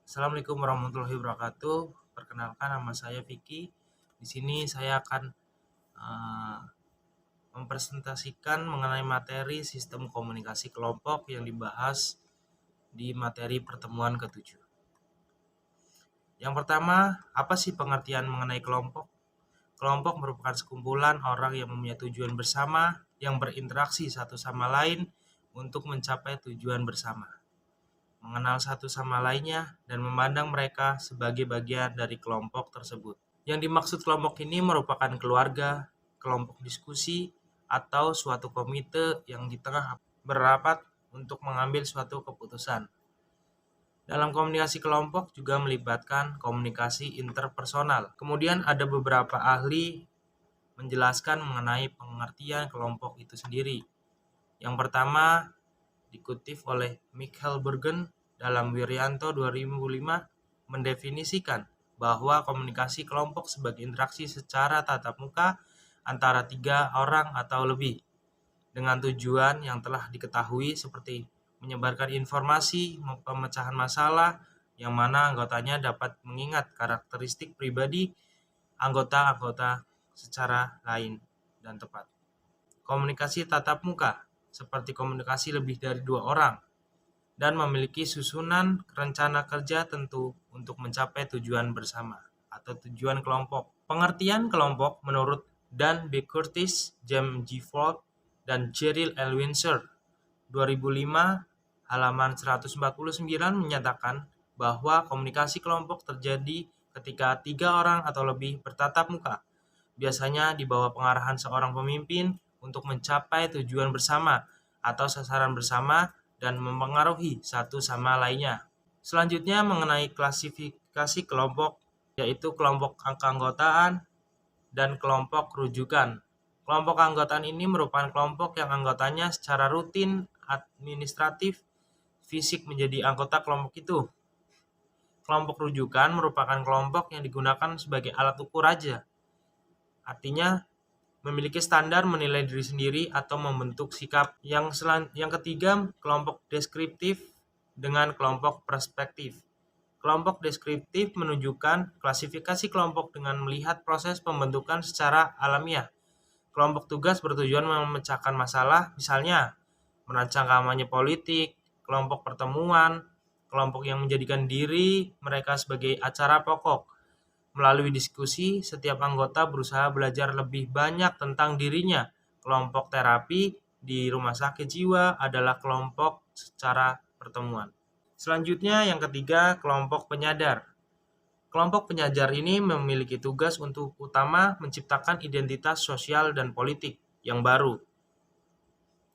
Assalamualaikum warahmatullahi wabarakatuh. Perkenalkan, nama saya Vicky. Di sini saya akan uh, mempresentasikan mengenai materi sistem komunikasi kelompok yang dibahas di materi pertemuan ke-7. Yang pertama, apa sih pengertian mengenai kelompok? Kelompok merupakan sekumpulan orang yang mempunyai tujuan bersama yang berinteraksi satu sama lain untuk mencapai tujuan bersama, mengenal satu sama lainnya, dan memandang mereka sebagai bagian dari kelompok tersebut. Yang dimaksud kelompok ini merupakan keluarga, kelompok diskusi, atau suatu komite yang di tengah berapat untuk mengambil suatu keputusan. Dalam komunikasi kelompok juga melibatkan komunikasi interpersonal. Kemudian ada beberapa ahli menjelaskan mengenai pengertian kelompok itu sendiri. Yang pertama dikutip oleh Michael Bergen dalam Wiryanto 2005 mendefinisikan bahwa komunikasi kelompok sebagai interaksi secara tatap muka antara 3 orang atau lebih dengan tujuan yang telah diketahui seperti menyebarkan informasi, pemecahan masalah yang mana anggotanya dapat mengingat karakteristik pribadi anggota-anggota secara lain dan tepat. Komunikasi tatap muka seperti komunikasi lebih dari 2 orang dan memiliki susunan rencana kerja tentu untuk mencapai tujuan bersama atau tujuan kelompok. Pengertian kelompok menurut Dan B. Curtis, James G. Ford, dan Cheryl L. Winsor 2005 halaman 149 menyatakan bahwa komunikasi kelompok terjadi ketika 3 orang atau lebih bertatap muka, biasanya di bawah pengarahan seorang pemimpin untuk mencapai tujuan bersama atau sasaran bersama dan mempengaruhi satu sama lainnya. Selanjutnya mengenai klasifikasi kelompok, yaitu kelompok keanggotaan dan kelompok rujukan. Kelompok keanggotaan ini merupakan kelompok yang anggotanya secara rutin administratif fisik menjadi anggota kelompok itu. Kelompok rujukan merupakan kelompok yang digunakan sebagai alat ukur aja. Artinya memiliki standar menilai diri sendiri atau membentuk sikap. Yang ketiga, kelompok deskriptif dengan kelompok perspektif. Kelompok deskriptif menunjukkan klasifikasi kelompok dengan melihat proses pembentukan secara alamiah. Kelompok tugas bertujuan memecahkan masalah, misalnya merancang kampanye politik, kelompok pertemuan, kelompok yang menjadikan diri mereka sebagai acara pokok. Melalui diskusi, setiap anggota berusaha belajar lebih banyak tentang dirinya. Kelompok terapi di rumah sakit jiwa adalah kelompok secara pertemuan. Selanjutnya yang ketiga, kelompok penyadar. Kelompok penyadar ini memiliki tugas untuk utama menciptakan identitas sosial dan politik yang baru.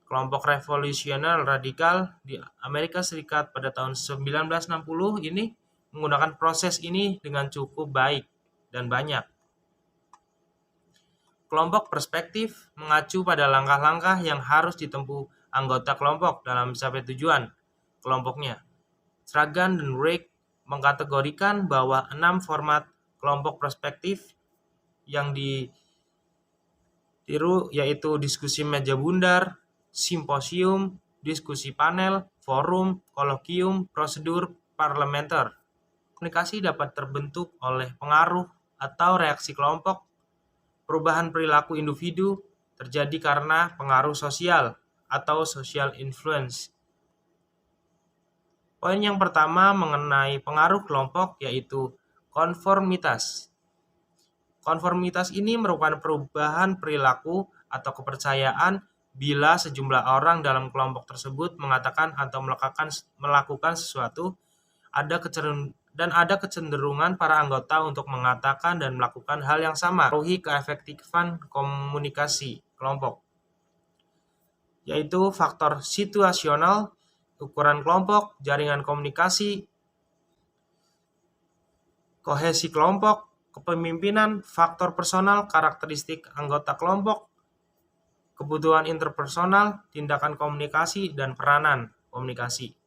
Kelompok revolusioner radikal di Amerika Serikat pada tahun 1960 ini menggunakan proses ini dengan cukup baik dan banyak. Kelompok perspektif mengacu pada langkah-langkah yang harus ditempuh anggota kelompok dalam mencapai tujuan kelompoknya. Stragan dan Rake mengkategorikan bahwa 6 format kelompok perspektif yang ditiru yaitu diskusi meja bundar, simposium, diskusi panel, forum, kolokium, prosedur parlementer. Komunikasi dapat terbentuk oleh pengaruh atau reaksi kelompok. Perubahan perilaku individu terjadi karena pengaruh sosial atau social influence. Poin yang pertama mengenai pengaruh kelompok yaitu konformitas. Konformitas ini merupakan perubahan perilaku atau kepercayaan bila sejumlah orang dalam kelompok tersebut mengatakan atau melakukan sesuatu, ada kecenderungan para anggota untuk mengatakan dan melakukan hal yang sama. Mengaruhi keefektifan komunikasi kelompok, yaitu faktor situasional, ukuran kelompok, jaringan komunikasi, kohesi kelompok, kepemimpinan, faktor personal, karakteristik anggota kelompok, kebutuhan interpersonal, tindakan komunikasi, dan peranan komunikasi.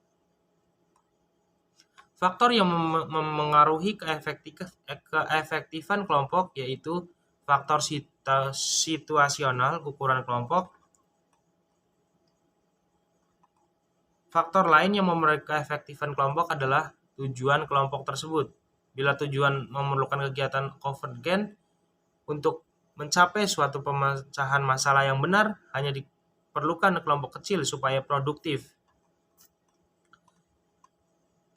Faktor yang memengaruhi keefektifan kelompok yaitu faktor situasional, ukuran kelompok. Faktor lain yang memengaruhi keefektifan kelompok adalah tujuan kelompok tersebut. Bila tujuan memerlukan kegiatan konvergen untuk mencapai suatu pemecahan masalah yang benar, hanya diperlukan kelompok kecil supaya produktif.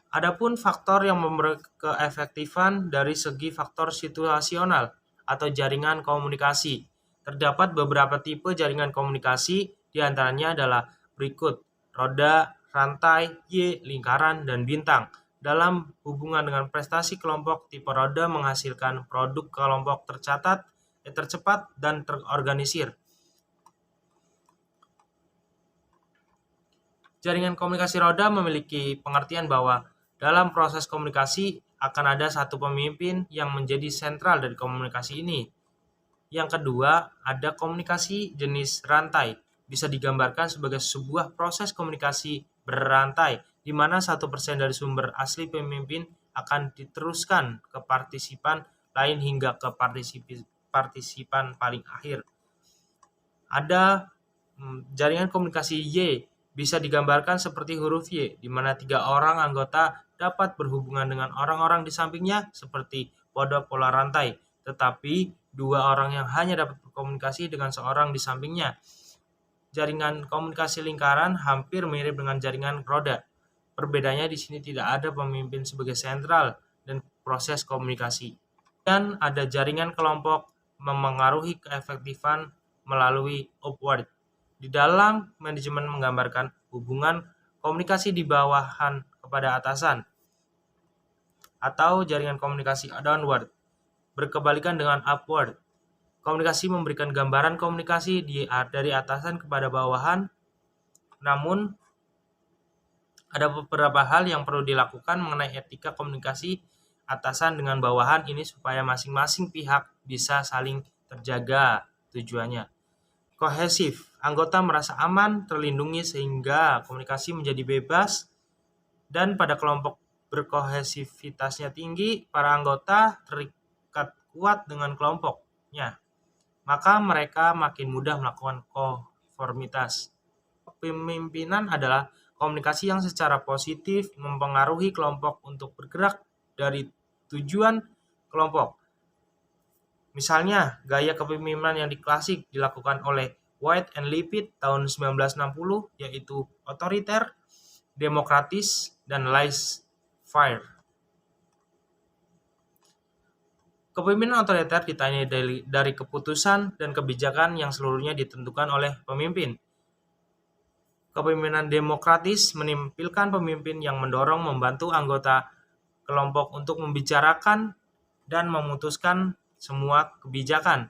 Adapun faktor yang memberi keefektifan dari segi faktor situasional atau jaringan komunikasi. Terdapat beberapa tipe jaringan komunikasi, diantaranya adalah berikut: roda, rantai, Y, lingkaran, dan bintang. Dalam hubungan dengan prestasi kelompok, tipe roda menghasilkan produk kelompok tercepat dan terorganisir. Jaringan komunikasi roda memiliki pengertian bahwa dalam proses komunikasi akan ada satu pemimpin yang menjadi sentral dari komunikasi ini. Yang kedua, ada komunikasi jenis rantai. Bisa digambarkan sebagai sebuah proses komunikasi berantai, di mana 1% dari sumber asli pemimpin akan diteruskan ke partisipan lain hingga ke partisipan paling akhir. Ada jaringan komunikasi Y, bisa digambarkan seperti huruf Y, di mana 3 orang anggota dapat berhubungan dengan orang-orang di sampingnya seperti pada pola rantai, tetapi 2 orang yang hanya dapat berkomunikasi dengan seorang di sampingnya. Jaringan komunikasi lingkaran hampir mirip dengan jaringan roda. Perbedaannya di sini tidak ada pemimpin sebagai sentral dan proses komunikasi. Dan ada jaringan kelompok memengaruhi keefektifan melalui upward. Di dalam manajemen menggambarkan hubungan komunikasi di bawahan kepada atasan, atau jaringan komunikasi downward, berkebalikan dengan upward. Komunikasi memberikan gambaran komunikasi dari atasan kepada bawahan, namun ada beberapa hal yang perlu dilakukan mengenai etika komunikasi atasan dengan bawahan ini supaya masing-masing pihak bisa saling terjaga tujuannya. Kohesif, anggota merasa aman, terlindungi sehingga komunikasi menjadi bebas, dan pada kelompok berkohesivitasnya tinggi, para anggota terikat kuat dengan kelompoknya, maka mereka makin mudah melakukan konformitas. Pemimpinan adalah komunikasi yang secara positif mempengaruhi kelompok untuk bergerak dari tujuan kelompok. Misalnya, gaya kepemimpinan yang klasik dilakukan oleh White and Lippitt tahun 1960, yaitu otoriter, demokratis, dan laissez-faire. Kepemimpinan otoriter ditandai dari keputusan dan kebijakan yang seluruhnya ditentukan oleh pemimpin. Kepemimpinan demokratis menampilkan pemimpin yang mendorong membantu anggota kelompok untuk membicarakan dan memutuskan semua kebijakan.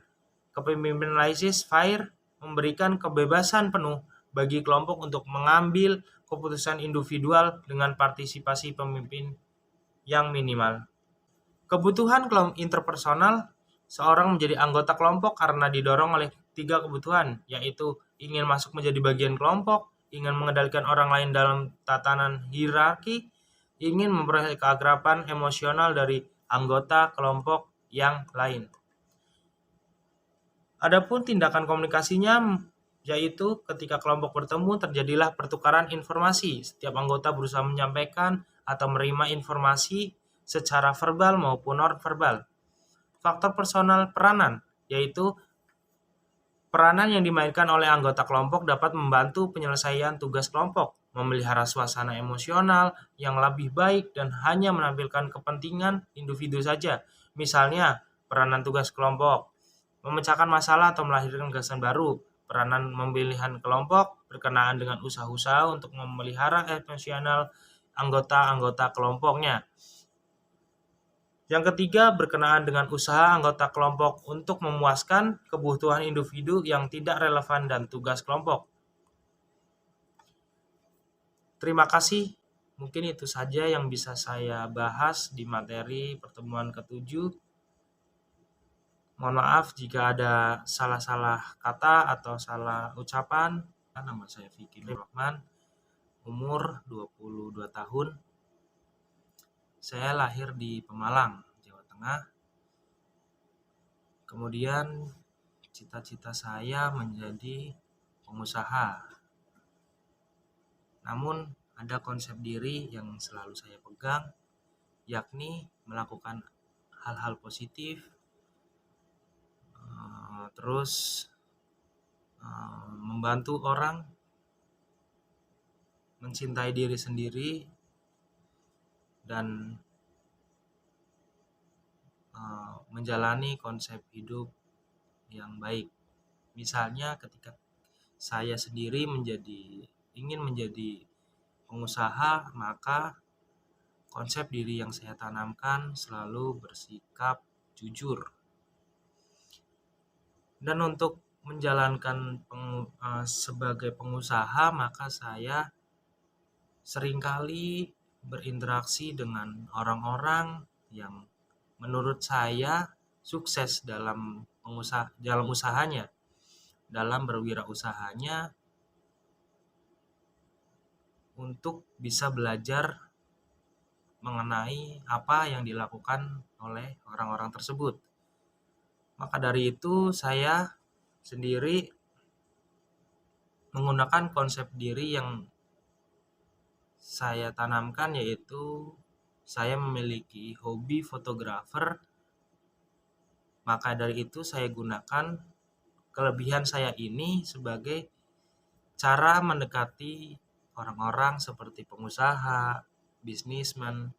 Kepemimpinan laissez-faire memberikan kebebasan penuh bagi kelompok untuk mengambil keputusan individual dengan partisipasi pemimpin yang minimal. Kebutuhan interpersonal, seorang menjadi anggota kelompok karena didorong oleh 3 kebutuhan, yaitu ingin masuk menjadi bagian kelompok, ingin mengendalikan orang lain dalam tatanan hierarki, ingin memperoleh keakraban emosional dari anggota kelompok yang lain. Adapun tindakan komunikasinya, yaitu ketika kelompok bertemu terjadilah pertukaran informasi. Setiap anggota berusaha menyampaikan atau menerima informasi secara verbal maupun non-verbal. Faktor personal peranan, yaitu peranan yang dimainkan oleh anggota kelompok dapat membantu penyelesaian tugas kelompok, memelihara suasana emosional yang lebih baik dan hanya menampilkan kepentingan individu saja. Misalnya, peranan tugas kelompok, memecahkan masalah atau melahirkan gagasan baru. Peranan pemilihan kelompok berkenaan dengan usaha-usaha untuk memelihara emosional anggota-anggota kelompoknya. Yang ketiga, berkenaan dengan usaha anggota kelompok untuk memuaskan kebutuhan individu yang tidak relevan dan tugas kelompok. Terima kasih. Mungkin itu saja yang bisa saya bahas di materi pertemuan ke-7. Mohon maaf jika ada salah-salah kata atau salah ucapan. Nama saya Vicky Rahman, umur 22 tahun. Saya lahir di Pemalang, Jawa Tengah. Kemudian cita-cita saya menjadi pengusaha. Namun ada konsep diri yang selalu saya pegang, yakni melakukan hal-hal positif, terus membantu orang, mencintai diri sendiri, dan menjalani konsep hidup yang baik. Misalnya ketika saya sendiri ingin menjadi pengusaha, maka konsep diri yang saya tanamkan selalu bersikap jujur. Dan untuk menjalankan sebagai pengusaha, maka saya seringkali berinteraksi dengan orang-orang yang menurut saya sukses dalam usahanya, dalam berwirausahanya, untuk bisa belajar mengenai apa yang dilakukan oleh orang-orang tersebut. Maka dari itu saya sendiri menggunakan konsep diri yang saya tanamkan, yaitu saya memiliki hobi fotografer. Maka dari itu saya gunakan kelebihan saya ini sebagai cara mendekati orang-orang seperti pengusaha, bisnismen,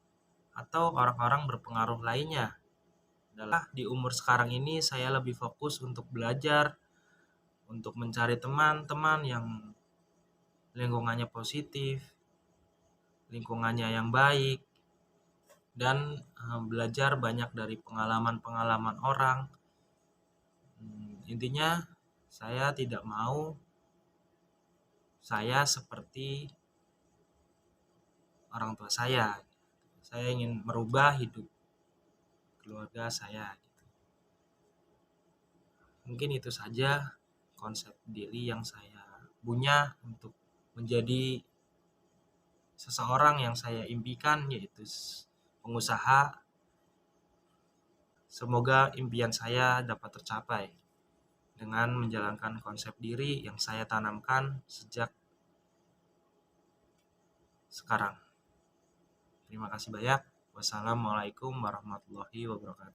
atau orang-orang berpengaruh lainnya. Di umur sekarang ini saya lebih fokus untuk belajar, untuk mencari teman-teman yang lingkungannya positif, lingkungannya yang baik, dan belajar banyak dari pengalaman-pengalaman orang. Intinya saya tidak mau saya seperti orang tua saya. Saya ingin merubah hidup keluarga saya. Mungkin itu saja konsep diri yang saya punya untuk menjadi seseorang yang saya impikan, yaitu pengusaha. Semoga impian saya dapat tercapai dengan menjalankan konsep diri yang saya tanamkan sejak sekarang. Terima kasih banyak. Wassalamualaikum warahmatullahi wabarakatuh.